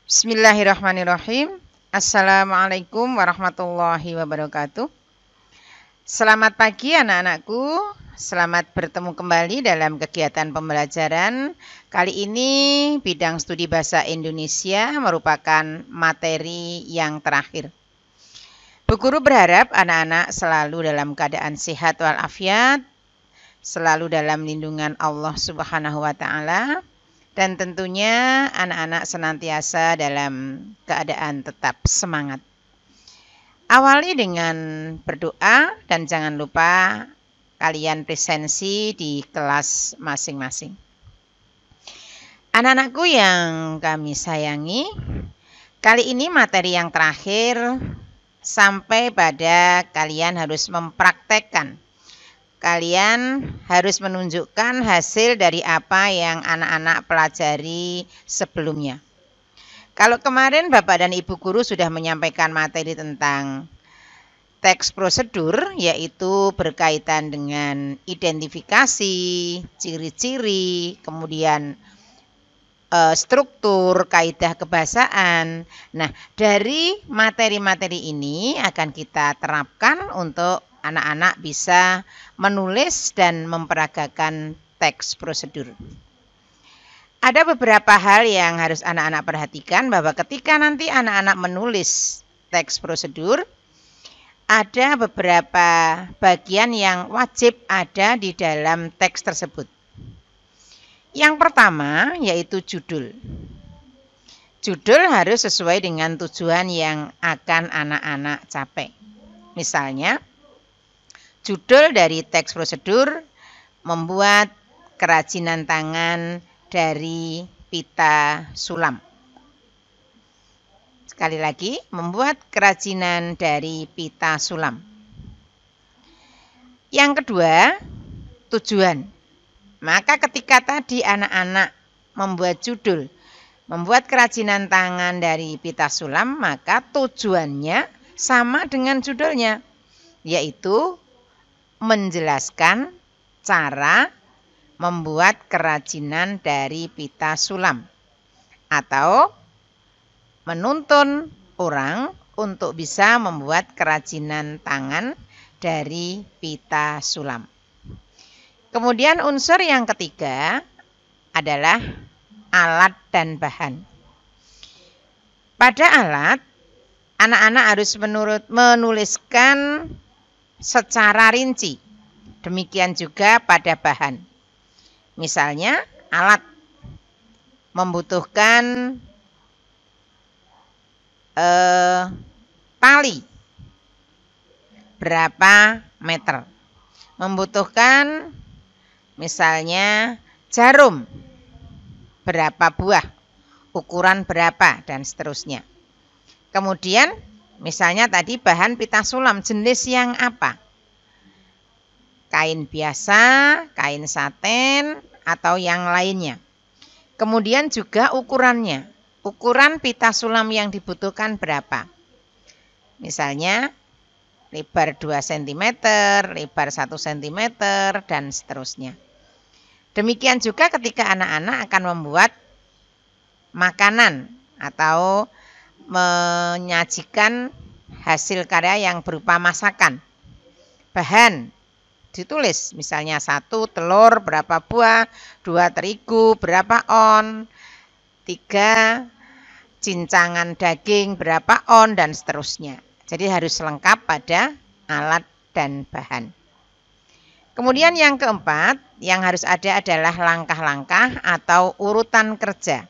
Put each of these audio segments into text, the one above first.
Bismillahirrahmanirrahim. Assalamualaikum warahmatullahi wabarakatuh. Selamat pagi anak-anakku. Selamat bertemu kembali dalam kegiatan pembelajaran. Kali ini bidang studi bahasa Indonesia merupakan materi yang terakhir. Bu Guru berharap anak-anak selalu dalam keadaan sehat walafiat, selalu dalam lindungan Allah Subhanahu wa Ta'ala. Dan tentunya anak-anak senantiasa dalam keadaan tetap semangat. Awali dengan berdoa dan jangan lupa kalian presensi di kelas masing-masing. Anak-anakku yang kami sayangi, kali ini materi yang terakhir sampai pada kalian harus mempraktekkan. Kalian harus menunjukkan hasil dari apa yang anak-anak pelajari sebelumnya. Kalau kemarin Bapak dan Ibu Guru sudah menyampaikan materi tentang teks prosedur, yaitu berkaitan dengan identifikasi, ciri-ciri, kemudian struktur, kaidah kebahasaan. Nah, dari materi-materi ini akan kita terapkan untuk anak-anak bisa menulis dan memperagakan teks prosedur. Ada beberapa hal yang harus anak-anak perhatikan bahwa ketika nanti anak-anak menulis teks prosedur, ada beberapa bagian yang wajib ada di dalam teks tersebut. Yang pertama yaitu judul. Judul harus sesuai dengan tujuan yang akan anak-anak capai. Misalnya, judul dari teks prosedur membuat kerajinan tangan dari pita sulam. Sekali lagi, membuat kerajinan dari pita sulam. Yang kedua, tujuan. Maka ketika tadi anak-anak membuat judul, membuat kerajinan tangan dari pita sulam, maka tujuannya sama dengan judulnya, yaitu menjelaskan cara membuat kerajinan dari pita sulam atau menuntun orang untuk bisa membuat kerajinan tangan dari pita sulam. Kemudian unsur yang ketiga adalah alat dan bahan. Pada alat, anak-anak harus menuliskan secara rinci. Demikian juga pada bahan. Misalnya alat membutuhkan tali berapa meter. Membutuhkan misalnya jarum berapa buah, ukuran berapa, dan seterusnya. Kemudian misalnya tadi bahan pita sulam, jenis yang apa? Kain biasa, kain satin, atau yang lainnya. Kemudian juga ukurannya. Ukuran pita sulam yang dibutuhkan berapa? Misalnya lebar 2 cm, lebar 1 cm, dan seterusnya. Demikian juga ketika anak-anak akan membuat makanan atau menyajikan hasil karya yang berupa masakan. Bahan ditulis, misalnya 1 telur berapa buah, 2 terigu berapa on, 3 cincangan daging berapa on, dan seterusnya. Jadi harus lengkap pada alat dan bahan. Kemudian yang keempat, yang harus ada adalah langkah-langkah atau urutan kerja.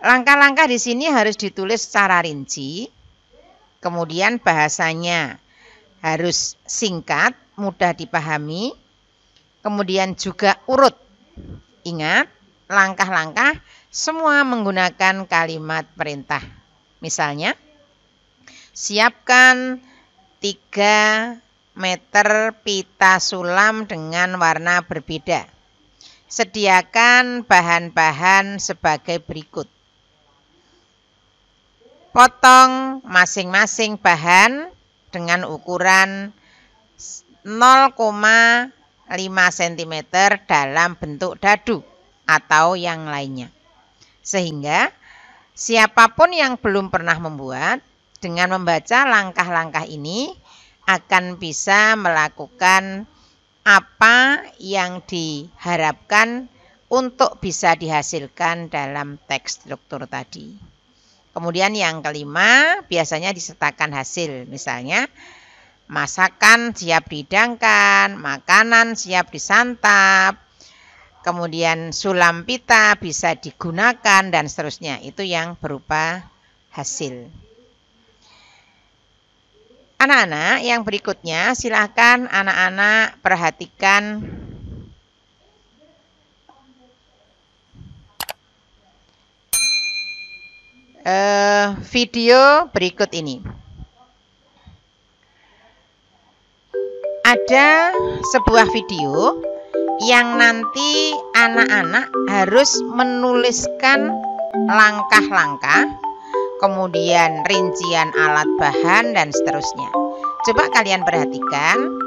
Langkah-langkah di sini harus ditulis secara rinci, kemudian bahasanya harus singkat, mudah dipahami, kemudian juga urut. Ingat, langkah-langkah semua menggunakan kalimat perintah. Misalnya, siapkan 3 meter pita sulam dengan warna berbeda. Sediakan bahan-bahan sebagai berikut. Potong masing-masing bahan dengan ukuran 0,5 cm dalam bentuk dadu atau yang lainnya. Sehingga Siapapun yang belum pernah membuat, dengan membaca langkah-langkah ini akan bisa melakukan apa yang diharapkan untuk bisa dihasilkan dalam teks struktur tadi. Kemudian yang kelima, biasanya disertakan hasil. Misalnya, masakan siap dihidangkan, makanan siap disantap, kemudian sulam pita bisa digunakan, dan seterusnya. Itu yang berupa hasil. Anak-anak, yang berikutnya silakan anak-anak perhatikan video berikut ini. Ada sebuah video yang nanti anak-anak harus menuliskan langkah-langkah, kemudian rincian alat bahan, dan seterusnya. Coba kalian perhatikan,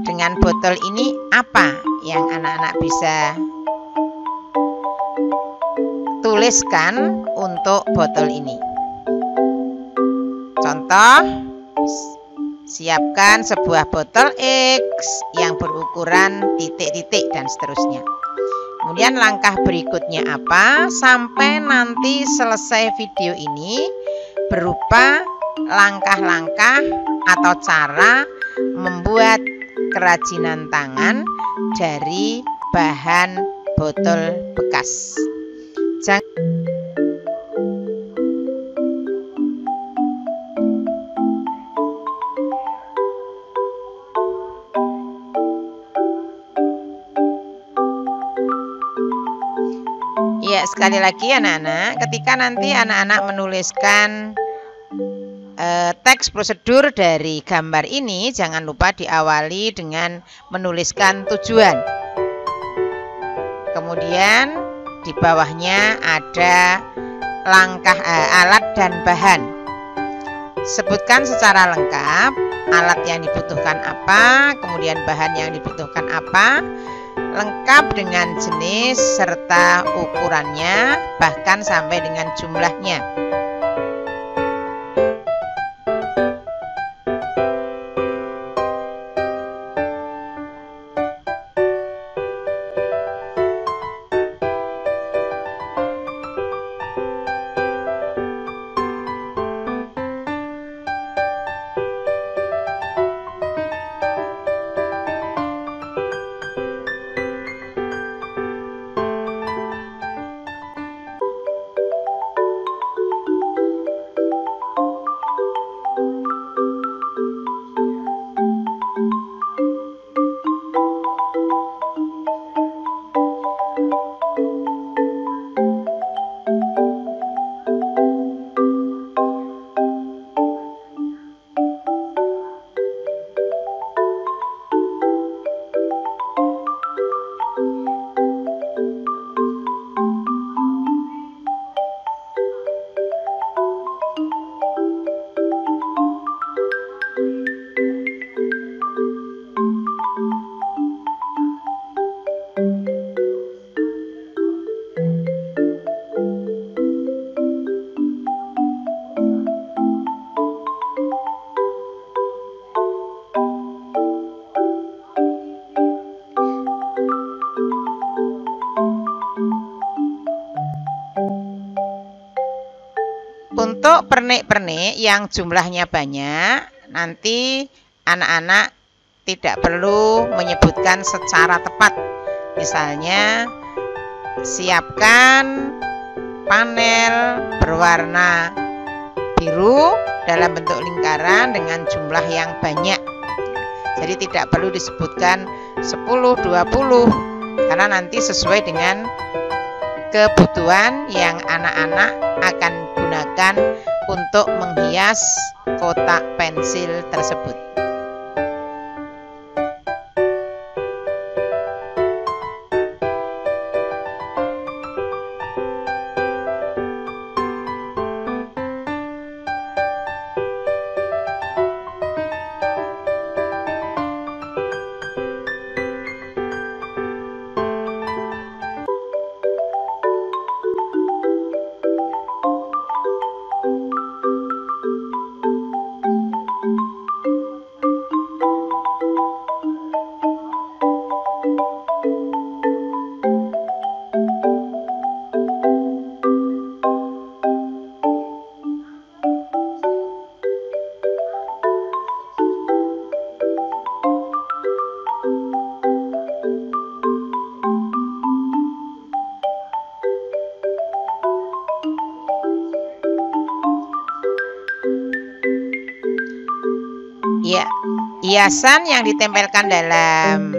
dengan botol ini apa yang anak-anak bisa tuliskan untuk botol ini. Contoh, siapkan sebuah botol X yang berukuran titik-titik dan seterusnya. Kemudian langkah berikutnya apa? Sampai nanti selesai video ini berupa langkah-langkah atau cara membuat kerajinan tangan dari bahan botol bekas. Ya, sekali lagi anak-anak, ketika nanti anak-anak menuliskan teks prosedur dari gambar ini, jangan lupa diawali dengan menuliskan tujuan. Kemudian di bawahnya ada langkah alat dan bahan. Sebutkan secara lengkap alat yang dibutuhkan apa, kemudian bahan yang dibutuhkan apa, lengkap dengan jenis serta ukurannya, bahkan sampai dengan jumlahnya. Untuk pernik-pernik yang jumlahnya banyak, nanti anak-anak tidak perlu menyebutkan secara tepat. Misalnya, siapkan panel berwarna biru dalam bentuk lingkaran dengan jumlah yang banyak. Jadi tidak perlu disebutkan 10, 20, karena nanti sesuai dengan kebutuhan yang anak-anak akan gunakan untuk menghias kotak pensil tersebut. Ya, hiasan yang ditempelkan dalam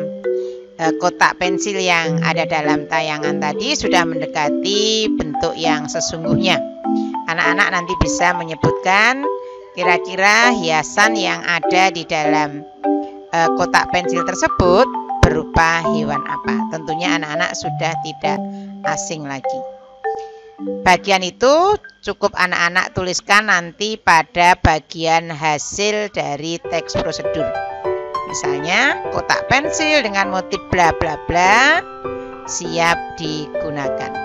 kotak pensil yang ada dalam tayangan tadi sudah mendekati bentuk yang sesungguhnya. Anak-anak nanti bisa menyebutkan kira-kira hiasan yang ada di dalam kotak pensil tersebut berupa hewan apa. Tentunya anak-anak sudah tidak asing lagi. Bagian itu cukup anak-anak tuliskan nanti pada bagian hasil dari teks prosedur. Misalnya kotak pensil dengan motif bla bla bla siap digunakan.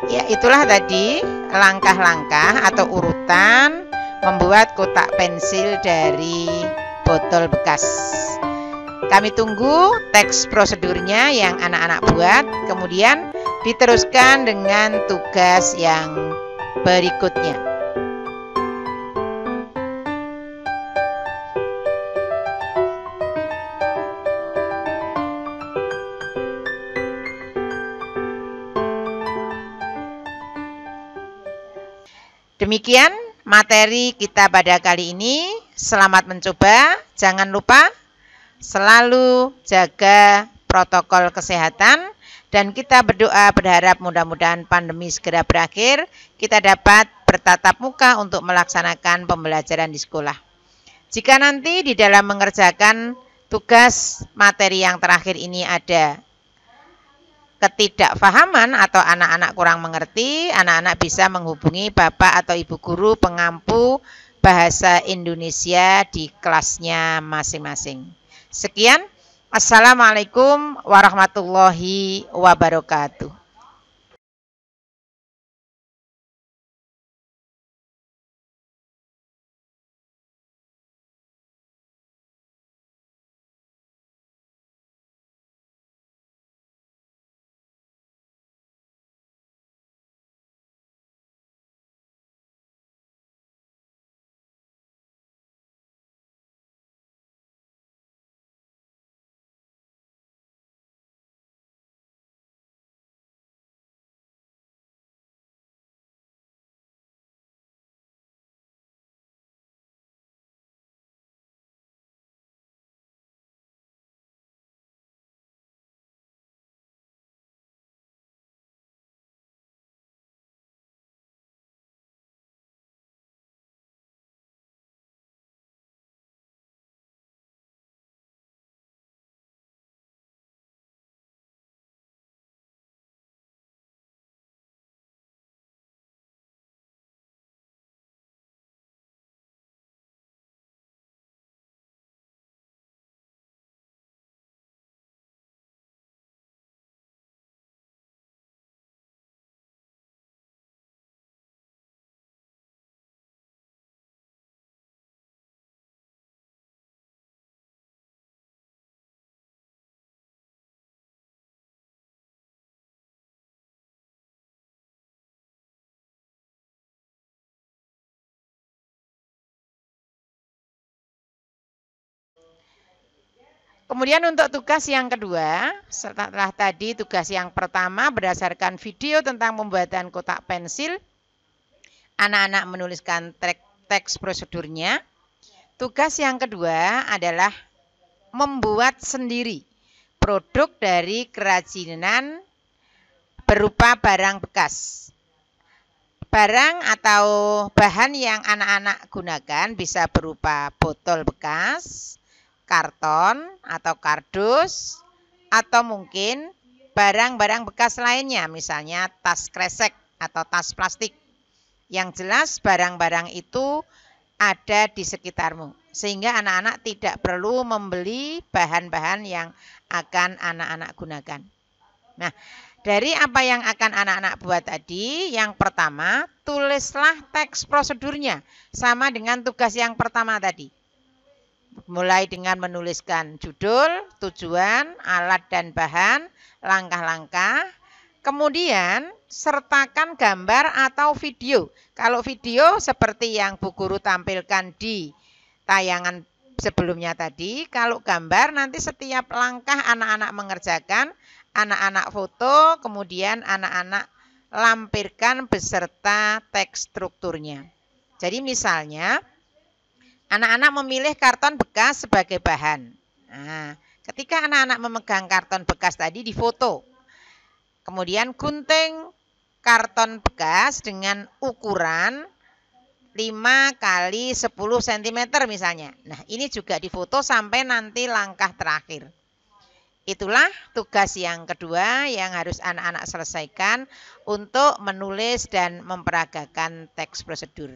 Ya, itulah tadi langkah-langkah atau urutan membuat kotak pensil dari botol bekas. Kami tunggu teks prosedurnya yang anak-anak buat, kemudian diteruskan dengan tugas yang berikutnya. Demikian materi kita pada kali ini. Selamat mencoba. Jangan lupa selalu jaga protokol kesehatan. Dan kita berdoa berharap mudah-mudahan pandemi segera berakhir. Kita dapat bertatap muka untuk melaksanakan pembelajaran di sekolah. Jika nanti di dalam mengerjakan tugas materi yang terakhir ini ada ketidakfahaman atau anak-anak kurang mengerti, anak-anak bisa menghubungi Bapak atau Ibu guru pengampu bahasa Indonesia di kelasnya masing-masing. Sekian, Assalamualaikum warahmatullahi wabarakatuh. Kemudian untuk tugas yang kedua, setelah tadi tugas yang pertama berdasarkan video tentang pembuatan kotak pensil, anak-anak menuliskan teks prosedurnya. Tugas yang kedua adalah membuat sendiri produk dari kerajinan berupa barang bekas. Barang atau bahan yang anak-anak gunakan bisa berupa botol bekas, karton atau kardus, atau mungkin barang-barang bekas lainnya, misalnya tas kresek atau tas plastik. Yang jelas barang-barang itu ada di sekitarmu, sehingga anak-anak tidak perlu membeli bahan-bahan yang akan anak-anak gunakan. Nah, dari apa yang akan anak-anak buat tadi, yang pertama, tulislah teks prosedurnya, sama dengan tugas yang pertama tadi. Mulai dengan menuliskan judul, tujuan, alat dan bahan, langkah-langkah. Kemudian sertakan gambar atau video. Kalau video seperti yang Bu Guru tampilkan di tayangan sebelumnya tadi. Kalau gambar nanti setiap langkah anak-anak mengerjakan, anak-anak foto, kemudian anak-anak lampirkan beserta teks strukturnya. Jadi misalnya anak-anak memilih karton bekas sebagai bahan. Nah, ketika anak-anak memegang karton bekas tadi difoto. Kemudian gunting karton bekas dengan ukuran 5 kali 10 cm misalnya. Nah, ini juga difoto sampai nanti langkah terakhir. Itulah tugas yang kedua yang harus anak-anak selesaikan untuk menulis dan memperagakan teks prosedur.